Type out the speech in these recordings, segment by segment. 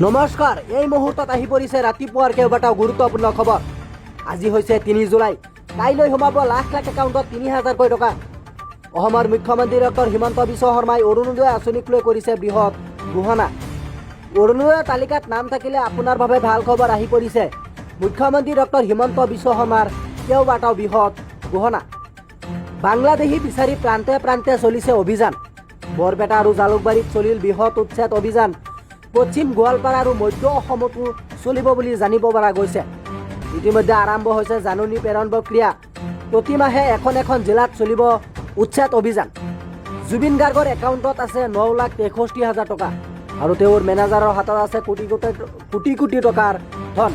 নমস্কাৰ, এই মুহূৰ্তত আহি পৰিছে ৰাতিপুৱাৰ কেইবাটাও গুৰুত্বপূৰ্ণ খবৰ। আজি হৈছে ৩ জুলাই। কাইলৈ সোমাব লাখ লাখ একাউণ্টত ৩,০০০কৈ টকা। অসমৰ মুখ্যমন্ত্ৰী ডক্টৰ হিমন্ত বিশ্ব শৰ্মাই অৰুণোদয় আঁচনিক লৈ কৰিছে বৃহৎ ঘোষণা। অৰুণোদয় তালিকাত নাম থাকিলে আপোনাৰ বাবে ভাল খবৰ আহি পৰিছে। মুখ্যমন্ত্ৰী ডক্টৰ হিমন্ত বিশ্ব শৰ্মাৰ কেইবাটাও বৃহৎ ঘোষণা। বাংলাদেশী বিচাৰি প্ৰান্তে প্ৰান্তে চলিছে অভিযান। বৰপেটা আৰু জালুকবাৰীত চলিল বৃহৎ উচ্ছেদ অভিযান। পশ্চিম গোৱালপাৰা আৰু মধ্য অসমতো চলিব বুলি জানিব পৰা গৈছে। ইতিমধ্যে আৰম্ভ হৈছে জাননী প্ৰেৰণ প্ৰক্ৰিয়া। প্ৰতি মাহে এখন জিলাত চলিব উচ্ছেদ অভিযান। জুবিন গাৰ্গৰ একাউণ্টত আছে 9,63,000 টকা আৰু তেওঁৰ মেনেজাৰৰ হাতত আছে কোটি কোটি টকাৰ ধন।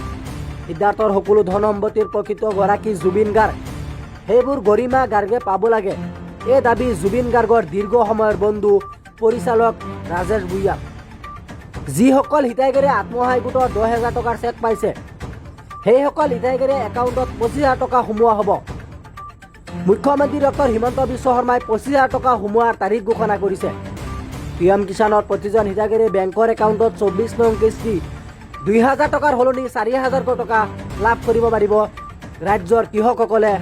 সিদ্ধাৰ্থৰ সকলো ধন সম্পত্তিৰ প্ৰকৃত গৰাকী জুবিন গাৰ্গ। সেইবোৰ গৰিমা গাৰ্গে পাব লাগে, এই দাবী জুবিন গাৰ্গৰ দীৰ্ঘ সময়ৰ বন্ধু পৰিচালক ৰাজেশ ভূঞা। যিসকল হিতাধিকাৰীয়ে আত্মসহায়ক গোটৰ 10,000 টকাৰ চেক পাইছে, সেইসকল হিতাধিকাৰীয়ে একাউণ্টত 25,000 টকা সোমোৱা হ'ব। মুখ্যমন্ত্ৰী ডক্টৰ হিমন্ত বিশ্ব শৰ্মাই 25,000 টকা সোমোৱাৰ তাৰিখ ঘোষণা কৰিছে। PM কিষাণত প্ৰতিজন হিতাধিকাৰীয়ে বেংকৰ একাউণ্টত 24 নং কিস্তি 2,000 টকাৰ সলনি 4,000 টকা লাভ কৰিব পাৰিব ৰাজ্যৰ কৃষকসকলে।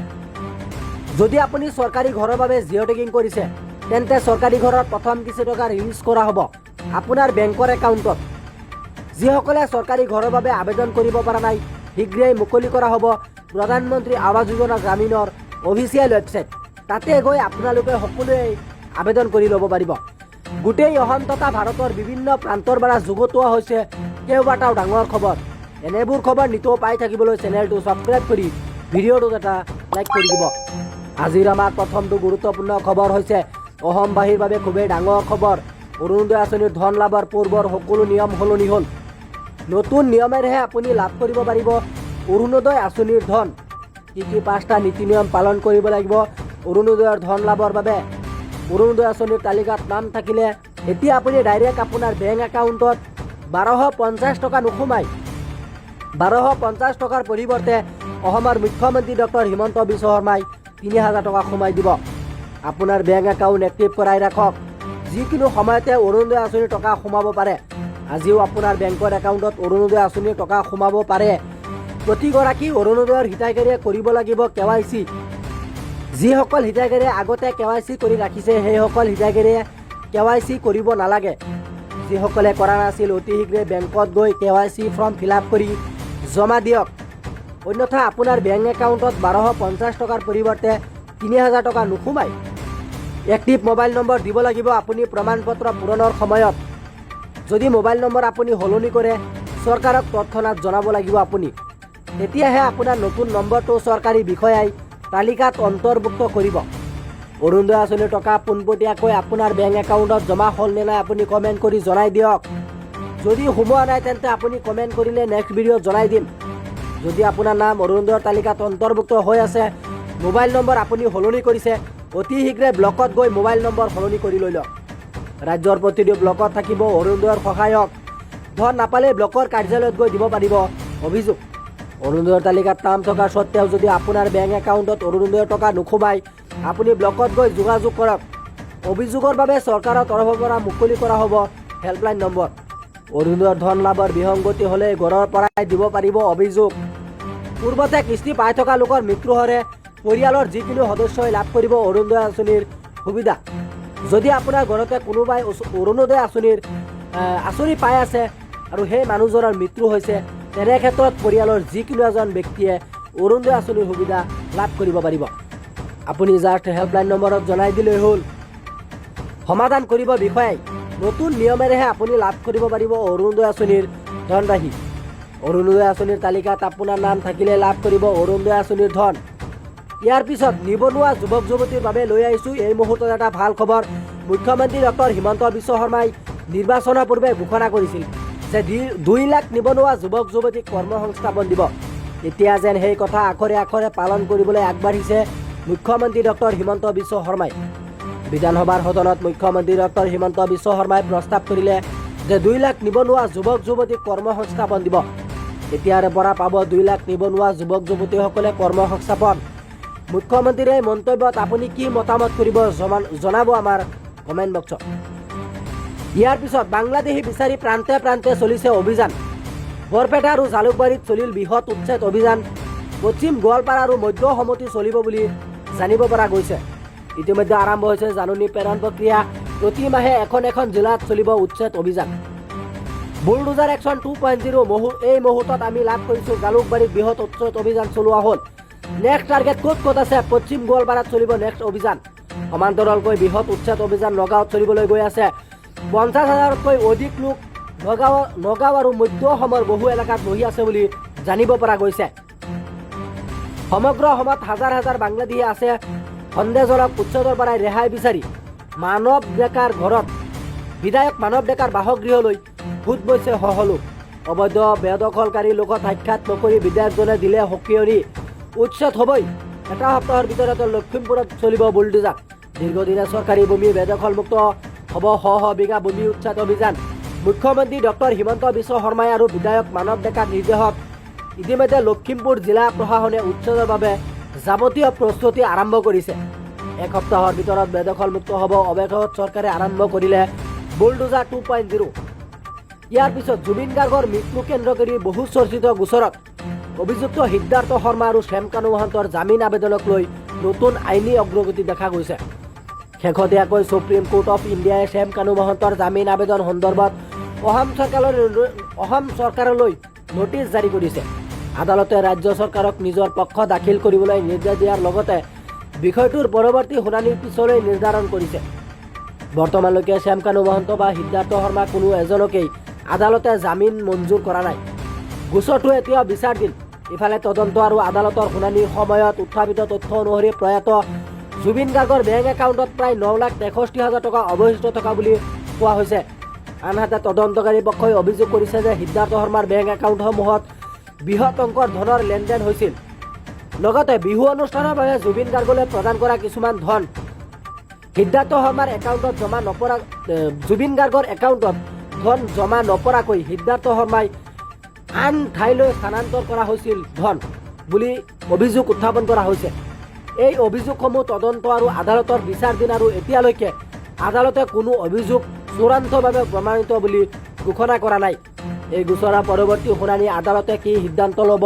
যদি আপুনি চৰকাৰী ঘৰৰ বাবে জিঅ' টেগিং কৰিছে, তেন্তে চৰকাৰী ঘৰৰ প্ৰথম কিস্তি টকা ৰিলিজ কৰা হ'ব আপোনাৰ বেংকৰ একাউণ্টত। যিসকলে চৰকাৰী ঘৰৰ বাবে আবেদন কৰিব পৰা নাই, শীঘ্ৰেই মুকলি কৰা হ'ব প্ৰধানমন্ত্ৰী আৱাস যোজনা গ্ৰামীণৰ অফিচিয়েল ৱেবছাইট। তাতে গৈ আপোনালোকে সকলোৱে আবেদন কৰি ল'ব পাৰিব। গোটেই অসম তথা ভাৰতৰ বিভিন্ন প্ৰান্তৰ পৰা যুগুতোৱা হৈছে কেইবাটাও ডাঙৰ খবৰ। এনেবোৰ খবৰ নিতৌ পাই থাকিবলৈ চেনেলটো ছাবস্ক্ৰাইব কৰি ভিডিঅ'টোত এটা লাইক কৰি দিব। আজিৰ আমাৰ প্ৰথমটো গুৰুত্বপূৰ্ণ খবৰ হৈছে অসমবাসীৰ বাবে খুবেই ডাঙৰ খবৰ। অৰুণোদয় আঁচনিৰ ধন লাভৰ পূৰ্বৰ সকলো নিয়ম সলনি হ'ল। নতুন নিয়মেৰেহে আপুনি লাভ কৰিব পাৰিব অৰুণোদয় আঁচনিৰ ধন। কি 5টা নীতি নিয়ম পালন কৰিব লাগিব অৰুণোদয়ৰ ধন লাভৰ বাবে। অৰুণোদয় আঁচনিৰ তালিকাত নাম থাকিলে এতিয়া আপুনি ডাইৰেক্ট আপোনাৰ বেংক একাউণ্টত 1,250 টকা নোসোমাই। 1,250 টকাৰ পৰিৱৰ্তে অসমৰ মুখ্যমন্ত্ৰী ডক্টৰ হিমন্ত বিশ্ব শৰ্মাই 3,000 টকা সোমাই দিব। আপোনাৰ বেংক একাউণ্ট এক্টিভ কৰাই ৰাখক। যিকোনো সময়তে অৰুণোদয় আঁচনিৰ টকা সোমাব পাৰে। আজিও আপোনাৰ বেংকৰ একাউণ্টত অৰুণোদয় আঁচনিৰ টকা সোমাব পাৰে। প্ৰতিগৰাকী অৰুণোদয়ৰ হিতাধিকাৰীয়ে কৰিব লাগিব KYC। যিসকল হিতাধিকাৰীয়ে আগতে KYC কৰি ৰাখিছে, সেইসকল হিতাধিকাৰীয়ে KYC কৰিব নালাগে। যিসকলে কৰা নাছিল, অতি শীঘ্ৰে বেংকত গৈ KYC ফৰ্ম ফিল আপ কৰি জমা দিয়ক। অন্যথা আপোনাৰ বেংক একাউণ্টত 1,250 টকাৰ পৰিৱৰ্তে 3,000 টকা নোসোমাই। এক্টিভ মোবাইল নম্বৰ দিব লাগিব আপুনি প্ৰমাণ পত্ৰ পূৰণৰ সময়ত। যদি মোবাইল নম্বৰ আপুনি সলনি কৰে, চৰকাৰক তৎক্ষণাত জনাব লাগিব আপুনি। তেতিয়াহে আপোনাৰ নতুন নম্বৰটো চৰকাৰী বিষয়াই তালিকাত অন্তৰ্ভুক্ত কৰিব। অৰুণোদয় আঁচনিৰ টকা পোনপটীয়াকৈ আপোনাৰ বেংক একাউণ্টত জমা হ'ল নে নাই আপুনি কমেণ্ট কৰি জনাই দিয়ক। যদি সোমোৱা নাই, তেন্তে আপুনি কমেণ্ট কৰিলে নেক্সট ভিডিঅ'ত জনাই দিম। যদি আপোনাৰ নাম অৰুণোদয়ৰ তালিকাত অন্তৰ্ভুক্ত হৈ আছে, মোবাইল নম্বৰ আপুনি সলনি কৰিছে, অতি শীঘ্ৰে ব্লকত গৈ মোবাইল নম্বৰ সলনি কৰি লৈ লওক। ৰাজ্যৰ প্ৰতিটো ব্লকত থাকিব অৰুণোদয়ৰ সহায়ক। ধন নাপালে ব্লকৰ কাৰ্যালয়ত গৈ দিব পাৰিব অভিযোগ। অৰুণোদয়ৰ তালিকাত নাম থকা স্বত্তেও যদি আপোনাৰ বেংক একাউণ্টত অৰুণোদয়ৰ টকা নোসোমায়, আপুনি ব্লকত গৈ যোগাযোগ কৰক। অভিযোগৰ বাবে চৰকাৰৰ তৰফৰ পৰা মুকলি কৰা হ'ব হেল্পলাইন নম্বৰ। অৰুণোদয়ৰ ধন লাভৰ বিসংগতি হ'লে ঘৰৰ পৰাই দিব পাৰিব অভিযোগ। পূৰ্বতে কিস্তি পাই থকা লোকৰ মৃত্যু হ'লে পৰিয়ালৰ যিকোনো সদস্যই লাভ কৰিব অৰুণোদয় আঁচনিৰ সুবিধা। যদি আপোনাৰ ঘৰতে কোনোবাই অৰুণোদয় আঁচনি পাই আছে আৰু সেই মানুহজনৰ মৃত্যু হৈছে, তেনে ক্ষেত্ৰত পৰিয়ালৰ যিকোনো এজন ব্যক্তিয়ে অৰুণোদয় আঁচনিৰ সুবিধা লাভ কৰিব পাৰিব। আপুনি জাষ্ট হেল্পলাইন নম্বৰত জনাই দিলেই হ'ল, সমাধান কৰিব বিষয়াই। নতুন নিয়মেৰেহে আপুনি লাভ কৰিব পাৰিব অৰুণোদয় আঁচনিৰ ধনৰাশি। অৰুণোদয় আঁচনিৰ তালিকাত আপোনাৰ নাম থাকিলে লাভ কৰিব অৰুণোদয় আঁচনিৰ ধন। ইয়াৰ পিছত নিবনুৱা যুৱক যুৱতীৰ বাবে লৈ আহিছোঁ এই মুহূৰ্তত এটা ভাল খবৰ। মুখ্যমন্ত্ৰী ডক্টৰ হিমন্ত বিশ্ব শৰ্মাই নিৰ্বাচনৰ পূৰ্বে ঘোষণা কৰিছিল যে 2 লাখ নিবনুৱা যুৱক যুৱতীক কৰ্মসংস্থাপন দিব। এতিয়া যেন সেই কথা আখৰে আখৰে পালন কৰিবলৈ আগবাঢ়িছে মুখ্যমন্ত্ৰী ডক্টৰ হিমন্ত বিশ্ব শৰ্মাই। বিধানসভাৰ সদনত মুখ্যমন্ত্ৰী ডক্টৰ হিমন্ত বিশ্ব শৰ্মাই প্ৰস্তাৱ কৰিলে যে 2 লাখ নিবনুৱা যুৱক যুৱতীক কৰ্মসংস্থাপন দিব। এতিয়াৰে পৰা পাব 2 লাখ নিবনুৱা যুৱক যুৱতীসকলে কৰ্মসংস্থাপন। মুখ্যমন্ত্ৰীৰ এই মন্তব্যত আপুনি কি মতামত কৰিব জনাব আমাৰ কমেণ্ট বক্সত। ইয়াৰ পিছত বাংলাদেশী বিচাৰি প্ৰান্তে প্ৰান্তে চলিছে অভিযান। বৰপেটা আৰু জালুকবাৰীত চলিল বৃহৎ উচ্ছেদ অভিযান। পশ্চিম গোৱালপাৰা আৰু মধ্য সমতি চলিব বুলি জানিব পৰা গৈছে। ইতিমধ্যে আৰম্ভ হৈছে জাননী প্ৰেৰণ প্ৰক্ৰিয়া। প্ৰতি মাহে এখন এখন জিলাত চলিব উচ্ছেদ অভিযান। বুলডোজাৰ একশ্যন 2.0 এই মুহূৰ্তত আমি লাভ কৰিছোঁ জালুকবাৰীত বৃহৎ উচ্ছেদ অভিযান চলোৱা হ'ল। নেক্সট টাৰ্গেট ক'ত ক'ত আছে? পশ্চিম গোৱালপাৰাত চলিব নেক্সট অভিযান। সমান্তৰালকৈ বৃহৎ উচ্ছেদ অভিযান নগাঁৱত চলিবলৈ গৈ আছে। 50,000তকৈ অধিক লোক নগাঁও আৰু মধ্য অসমৰ বহু এলেকাত বহি আছে বুলি জানিব পৰা গৈছে। সমগ্ৰ অসমত হাজাৰ হাজাৰ বাংলাদেশী আছে। সন্দেহজনক উচ্ছেদৰ পৰাই ৰেহাই বিচাৰি মানৱ ডেকাৰ ঘৰত বিধায়ক মানৱ ডেকাৰ বাসগৃহলৈ ভূত বৈছে সকলো। অবৈধ বেদখলকাৰীৰ লগত সাক্ষাৎ নকৰি বিধায়কজনে দিলে সকিয়নি। উচ্ছেদ হ'বই। এটা সপ্তাহৰ ভিতৰতে লখিমপুৰত চলিব বুলডোজাৰ। দীৰ্ঘদিনীয়া চৰকাৰী ভূমি বেদখলমুক্ত হ'ব বিঘা ভূমি উচ্ছেদ অভিযান। মুখ্যমন্ত্ৰী ডক্টৰ হিমন্ত বিশ্ব শৰ্মাই আৰু বিধায়ক মানৱ ডেকাৰ নিৰ্দেশত ইতিমধ্যে লখিমপুৰ জিলা প্ৰশাসনে উচ্ছেদৰ বাবে যাৱতীয় প্ৰস্তুতি আৰম্ভ কৰিছে। এক সপ্তাহৰ ভিতৰত বেদখলমুক্ত হ'ব। অৱশেষত চৰকাৰে আৰম্ভ কৰিলে বুলডোজাৰ 2.0। ইয়াৰ পিছত জুবিন গাৰ্গৰ মৃত্যু কেন্দ্ৰ কৰি বহু চৰ্চিত গোচৰত অভিযুক্ত সিদ্ধাৰ্থ শৰ্মা আৰু শ্যামকানু মহন্তৰ জামিন আবেদনক লৈ নতুন আইনী অগ্ৰগতি দেখা গৈছে। শেহতীয়াকৈ সুপ্ৰিম কোৰ্ট অফ ইণ্ডিয়াই শ্যামকানু মহন্তৰ জামিন আবেদন সন্দৰ্ভত অসম চৰকাৰলৈ নটিচ জাৰি কৰিছে। আদালতে ৰাজ্য চৰকাৰক নিজৰ পক্ষ দাখিল কৰিবলৈ নিৰ্দেশ দিয়াৰ লগতে বিষয়টোৰ পৰৱৰ্তী শুনানিৰ পিছলৈ নিৰ্ধাৰণ কৰিছে। বৰ্তমানলৈকে শ্যামকানু মহন্ত বা সিদ্ধাৰ্থ শৰ্মা কোনো এজনকেই আদালতে জামিন মঞ্জুৰ কৰা নাই। গোচৰটো এতিয়াও বিচাৰাধীন। ইফালে তদন্ত আৰু আদালতৰ শুনানিৰ সময়ত উত্থাপিত তথ্য অনুসৰি প্ৰয়াত জুবিন গাৰ্গৰ বেংক একাউণ্টত প্ৰায় 9,63,000 টকা অৱশিষ্ট থকা বুলি কোৱা হৈছে। আনহাতে তদন্তকাৰী পক্ষই অভিযোগ কৰিছে যে সিদ্ধাৰ্থ শৰ্মাৰ বেংক একাউণ্টসমূহত বৃহৎ অংকৰ ধনৰ লেনদেন হৈছিল। লগতে বিহু অনুষ্ঠানৰ বাবে জুবিন গাৰ্গলৈ প্ৰদান কৰা কিছুমান ধন সিদ্ধাৰ্থ শৰ্মাৰ একাউণ্টত জমা নপৰা জুবিন গাৰ্গৰ একাউণ্টত ধন জমা নপৰাকৈ সিদ্ধাৰ্থ শৰ্মাই আন ঠাইলৈ স্থানান্তৰ কৰা হৈছিল ধন বুলি অভিযোগ উত্থাপন কৰা হৈছে। এই অভিযোগসমূহ তদন্ত আৰু আদালতৰ বিচাৰাধীন আৰু এতিয়ালৈকে আদালতে কোনো অভিযোগ চূড়ান্তভাৱে প্ৰমাণিত বুলি ঘোষণা কৰা নাই। এই গোচৰৰ পৰৱৰ্তী শুনানি আদালতে কি সিদ্ধান্ত ল'ব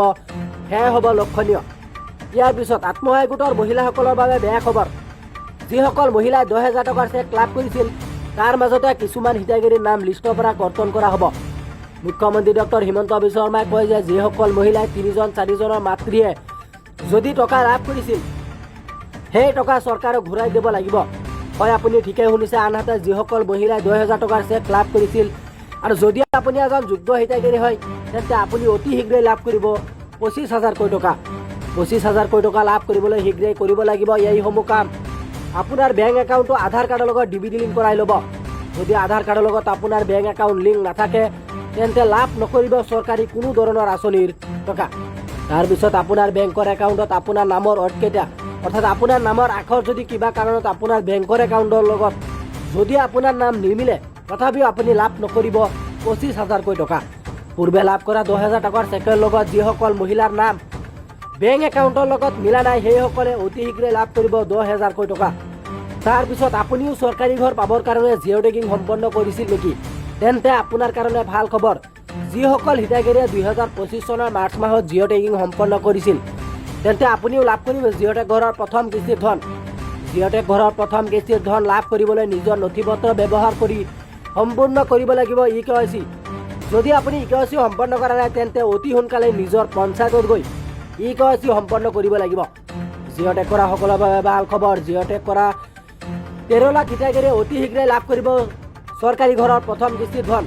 সেয়াই হ'ব লক্ষণীয়। ইয়াৰ পিছত আত্মসহায়ক গোটৰ মহিলাসকলৰ বাবে বেয়া খবৰ। যিসকল মহিলাই 10,000 টকাৰ চেক লাভ কৰিছিল তাৰ মাজতে কিছুমান হিতাধিকাৰীৰ নাম লিষ্টৰ পৰা কৰ্তন কৰা হ'ব। মুখ্যমন্ত্ৰী ডক্টৰ হিমন্ত বিশ্ব শৰ্মাই কয় যে যিসকল মহিলাই 3-4জনৰ মাতৃয়ে যদি টকা লাভ কৰিছিল সেই টকা চৰকাৰক ঘূৰাই দিব লাগিব। হয়, আপুনি ঠিকেই শুনিছে। আনহাতে যিসকল মহিলাই 10,000 টকাৰ চেক লাভ কৰিছিল আৰু যদি আপুনি এজন যোগ্য হিতাধিকাৰী হয় তেন্তে আপুনি অতি শীঘ্ৰেই লাভ কৰিব 25,000 টকা। 25,000 টকা লাভ কৰিবলৈ শীঘ্ৰেই কৰিব লাগিব এইসমূহ কাম। আপোনাৰ বেংক একাউণ্টটো আধাৰ কাৰ্ডৰ লগত DVD লিংক কৰাই ল'ব। যদি আধাৰ কাৰ্ডৰ লগত আপোনাৰ বেংক একাউণ্ট লিংক নাথাকে তেন্তে লাভ নকৰিব চৰকাৰী কোনো ধৰণৰ আঁচনিৰ টকা। তাৰপিছত আপোনাৰ বেংকৰ একাউণ্টত আপোনাৰ নামৰ অৰ্ডকেইটা অৰ্থাৎ আপোনাৰ নামৰ আখৰ যদি কিবা কাৰণত আপোনাৰ বেংকৰ একাউণ্টৰ লগত যদি আপোনাৰ নাম নিমিলে তথাপিও আপুনি লাভ নকৰিব 25,000 টকা। পূৰ্বে লাভ কৰা 10,000 টকাৰ চেকৰ লগত যিসকল মহিলাৰ নাম বেংক একাউণ্টৰ লগত মিলা নাই সেইসকলে অতি শীঘ্ৰে লাভ কৰিব 10,000 টকা। তাৰপিছত আপুনিও চৰকাৰী ঘৰ পাবৰ কাৰণে জিঅ' টেগিং সম্পন্ন কৰিছিল নেকি? তেন্তে আপোনাৰ কাৰণে ভাল খবৰ। যিসকল হিতাধিকাৰীয়ে 2025 চনৰ মাৰ্চ মাহত জিঅ' টেগিং সম্পন্ন কৰিছিল তেন্তে আপুনিও লাভ কৰিব জিঅ' টেগ ঘৰৰ প্ৰথম কিস্তিৰ ধন। জিঅ' টেগ ঘৰৰ প্ৰথম কিস্তিৰ ধন লাভ কৰিবলৈ নিজৰ নথি পত্ৰ ব্যৱহাৰ কৰি সম্পূৰ্ণ কৰিব লাগিব EKYC। যদি আপুনি EKYC সম্পন্ন কৰা নাই তেন্তে অতি সোনকালে নিজৰ পঞ্চায়তত গৈ EKYC সম্পন্ন কৰিব লাগিব। জিঅ' টেগ কৰা সকলৰ বাবে ভাল খবৰ। জিঅ' টেগ কৰা 13 লাখ হিতাধিকাৰীয়ে অতি শীঘ্ৰেই লাভ কৰিব চৰকাৰী ঘৰৰ প্ৰথম কিস্তিৰ ধন।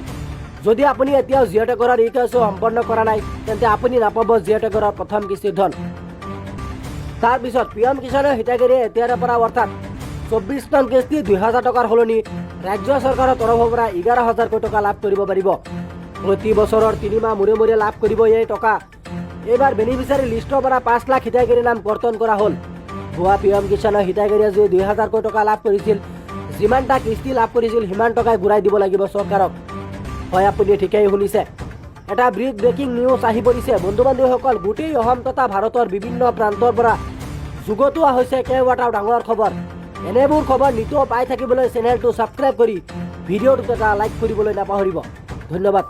যদি আপুনি এতিয়াও জিঅ' টেগ ঘৰৰ EKYC সম্পন্ন কৰা নাই তেন্তে আপুনি নাপাব জিঅ' টেগ ঘৰৰ প্ৰথম কিস্তিৰ ধন। তাৰপিছত PM কিষাণৰ হিতাধিকাৰীয়ে এতিয়াৰে পৰা অৰ্থাৎ 24 টন কিস্তি 2,000 টকাৰ সলনি ৰাজ্য চৰকাৰৰ তৰফৰ পৰা 11,000 টকা লাভ কৰিব পাৰিব। প্ৰতি বছৰৰ 3 মাহ মূৰে মূৰে লাভ কৰিব এই টকা। এইবাৰ বেনিফিচিয়াৰী লিষ্টৰ পৰা 5 লাখ হিতাধিকাৰীৰ নাম কৰ্তন কৰা হ'ল। ভুৱা PM কিষাণৰ হিতাধিকাৰীয়ে যদি 2,000 টকা লাভ কৰিছিল যিমানটা কিস্তি লাভ কৰিছিল সিমান টকাই ঘূৰাই দিব লাগিব চৰকাৰক। হয়, আপুনি ঠিকেই শুনিছে। এটা ব্ৰেকিং নিউজ আহি পৰিছে বন্ধু বান্ধৱীসকল। গোটেই অসম তথা ভাৰতৰ বিভিন্ন প্ৰান্তৰ পৰা যুগটোৱা হৈছে কেইবাটাও ডাঙৰ খবৰ। এনেবোৰ খবৰ নিতৌ পাই থাকিবলৈ চেনেলটো ছাবস্ক্ৰাইব কৰি ভিডিঅ'টোত এটা লাইক কৰিবলৈ নাপাহৰিব। ধন্যবাদ।